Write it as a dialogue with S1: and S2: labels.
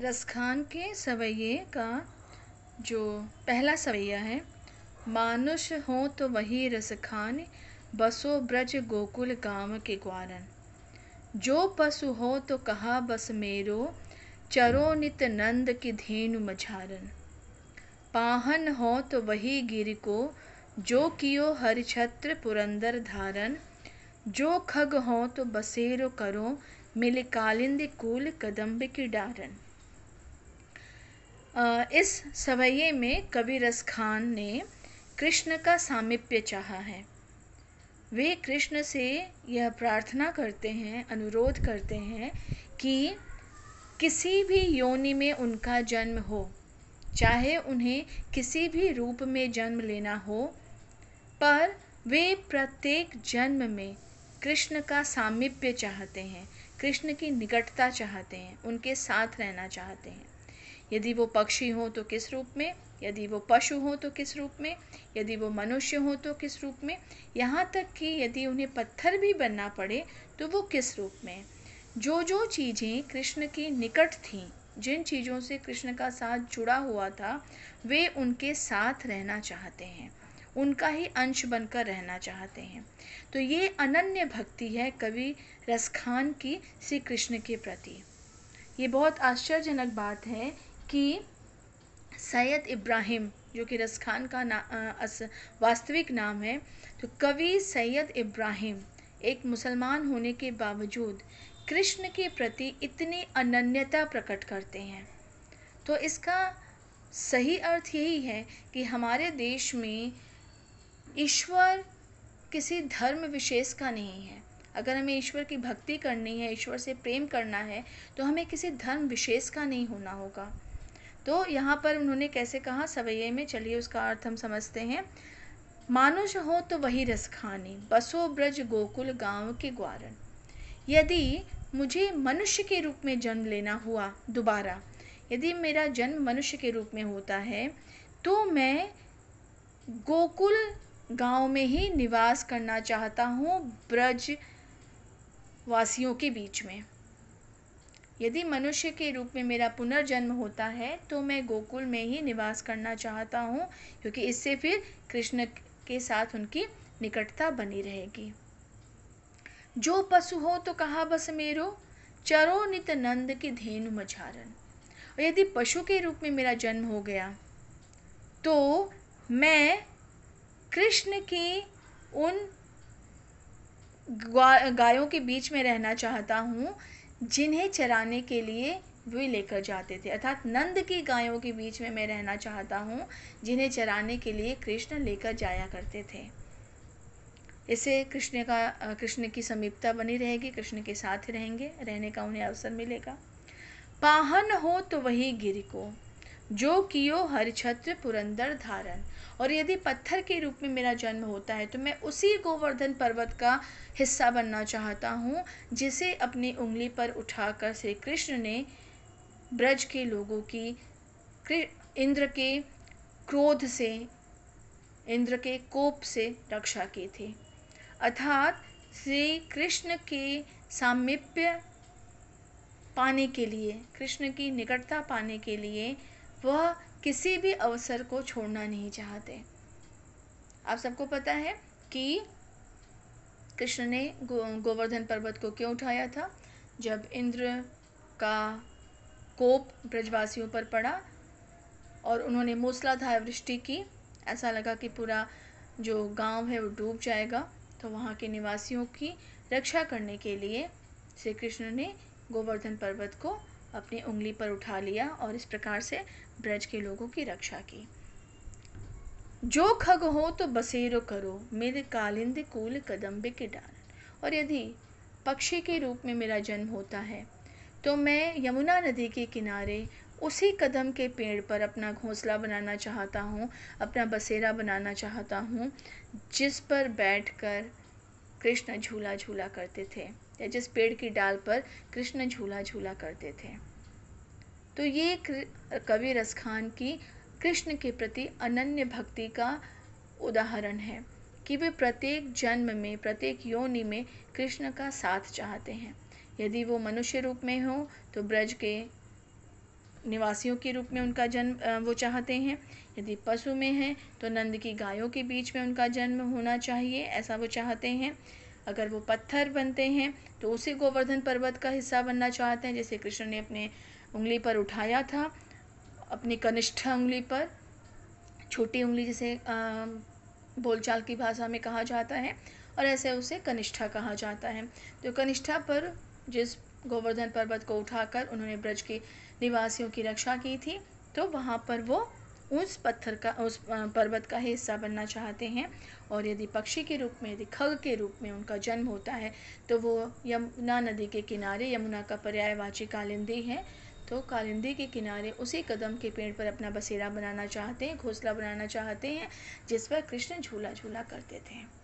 S1: रसखान के सवैये का जो पहला सवैया है, मानुष हो तो वही रसखान, बसो ब्रज गोकुल गाँव के ग्वारन। जो पशु हो तो कहा बस मेरो, चरो नित नंद की धेनु मझारन। पाहन हो तो वही गिर को, जो कियो हरिछत्र पुरंदर धारन। जो खग हो तो बसेरो करो, मिल कालिंद कूल कदम्ब की डारन। इस सवैये में कवि रसखान ने कृष्ण का सामीप्य चाहा है। वे कृष्ण से यह प्रार्थना करते हैं, अनुरोध करते हैं कि किसी भी योनि में उनका जन्म हो, चाहे उन्हें किसी भी रूप में जन्म लेना हो, पर वे प्रत्येक जन्म में कृष्ण का सामीप्य चाहते हैं, कृष्ण की निकटता चाहते हैं, उनके साथ रहना चाहते हैं। यदि वो पक्षी हो तो किस रूप में, यदि वो पशु हो तो किस रूप में, यदि वो मनुष्य हो तो किस रूप में, यहाँ तक कि यदि उन्हें पत्थर भी बनना पड़े तो वो किस रूप में। जो जो चीज़ें कृष्ण की निकट थीं, जिन चीज़ों से कृष्ण का साथ जुड़ा हुआ था, वे उनके साथ रहना चाहते हैं, उनका ही अंश बनकर रहना चाहते हैं। तो ये अनन्य भक्ति है कवि रसखान की श्री कृष्ण के प्रति। ये बहुत आश्चर्यजनक बात है कि सैयद इब्राहिम, जो कि रसखान का वास्तविक नाम है, तो कवि सैयद इब्राहिम एक मुसलमान होने के बावजूद कृष्ण के प्रति इतनी अनन्यता प्रकट करते हैं। तो इसका सही अर्थ यही है कि हमारे देश में ईश्वर किसी धर्म विशेष का नहीं है। अगर हमें ईश्वर की भक्ति करनी है, ईश्वर से प्रेम करना है, तो हमें किसी धर्म विशेष का नहीं होना होगा। तो यहाँ पर उन्होंने कैसे कहा सवैये में, चलिए उसका अर्थ हम समझते हैं। मानुष हो तो वही रस खानी, बसो ब्रज गोकुल गाँव के ग्वारन। यदि मुझे मनुष्य के रूप में जन्म लेना हुआ दोबारा, यदि मेरा जन्म मनुष्य के रूप में होता है, तो मैं गोकुल गांव में ही निवास करना चाहता हूँ, ब्रज वासियों के बीच में। यदि मनुष्य के रूप में मेरा पुनर्जन्म होता है तो मैं गोकुल में ही निवास करना चाहता हूँ, क्योंकि इससे फिर कृष्ण के साथ उनकी निकटता बनी रहेगी। जो पशु हो तो कहा बस मेरो, चरो नित नंद की धेनु मझारन। और यदि पशु के रूप में मेरा जन्म हो गया तो मैं कृष्ण की उन गायों के बीच में रहना चाहता हूँ जिन्हें चराने के लिए वे लेकर जाते थे, अर्थात नंद की गायों के बीच में मैं रहना चाहता हूँ जिन्हें चराने के लिए कृष्ण लेकर जाया करते थे। इससे कृष्ण की समीपता बनी रहेगी, कृष्ण के साथ रहेंगे, रहने का उन्हें अवसर मिलेगा। पाहन हो तो वही गिर को, जो कियो हरिछत्र पुरंदर धारन। और यदि पत्थर के रूप में मेरा जन्म होता है तो मैं उसी गोवर्धन पर्वत का हिस्सा बनना चाहता हूँ, जिसे अपनी उंगली पर उठाकर श्री कृष्ण ने ब्रज के लोगों की इंद्र के क्रोध से, इंद्र के कोप से रक्षा की थी। अर्थात श्री कृष्ण के सामीप्य पाने के लिए, कृष्ण की निकटता पाने के लिए वह किसी भी अवसर को छोड़ना नहीं चाहते। आप सबको पता है कि कृष्ण ने गोवर्धन पर्वत को क्यों उठाया था। जब इंद्र का कोप ब्रजवासियों पर पड़ा और उन्होंने मूसलाधार वृष्टि की, ऐसा लगा कि पूरा जो गांव है वो डूब जाएगा, तो वहाँ के निवासियों की रक्षा करने के लिए श्री कृष्ण ने गोवर्धन पर्वत को अपनी उंगली पर उठा लिया और इस प्रकार से ब्रज के लोगों की रक्षा की। जो खग हो तो बसेरो करो, मेरे कालिंद कूल कदम्ब के डारन। और यदि पक्षी के रूप में मेरा जन्म होता है तो मैं यमुना नदी के किनारे उसी कदम के पेड़ पर अपना घोंसला बनाना चाहता हूँ, अपना बसेरा बनाना चाहता हूँ, जिस पर बैठकर कृष्ण झूला झूला करते थे, या जिस पेड़ की डाल पर कृष्ण झूला झूला करते थे। तो ये कवि रसखान की कृष्ण के प्रति अनन्य भक्ति का उदाहरण है कि वे प्रत्येक जन्म में, प्रत्येक योनि में कृष्ण का साथ चाहते हैं। यदि वो मनुष्य रूप में हो तो ब्रज के निवासियों के रूप में उनका जन्म वो चाहते हैं। यदि पशु में हैं तो नंद की गायों के बीच में उनका जन्म होना चाहिए, ऐसा वो चाहते हैं। अगर वो पत्थर बनते हैं तो उसी गोवर्धन पर्वत का हिस्सा बनना चाहते हैं, जैसे कृष्ण ने अपने उंगली पर उठाया था, अपनी कनिष्ठा उंगली पर, छोटी उंगली जिसे बोलचाल की भाषा में कहा जाता है, और ऐसे उसे कनिष्ठा कहा जाता है। तो कनिष्ठा पर जिस गोवर्धन पर्वत को उठाकर उन्होंने ब्रज के निवासियों की रक्षा की थी, तो वहाँ पर वो उस पत्थर का, उस पर्वत का हिस्सा बनना चाहते हैं। और यदि पक्षी के रूप में, यदि खग के रूप में उनका जन्म होता है तो वो यमुना नदी के किनारे, यमुना का पर्यायवाची कालिंदी है, तो कालिंदी के किनारे उसी कदम के पेड़ पर अपना बसेरा बनाना चाहते हैं, घोंसला बनाना चाहते हैं, जिस पर कृष्ण झूला झूला करते थे।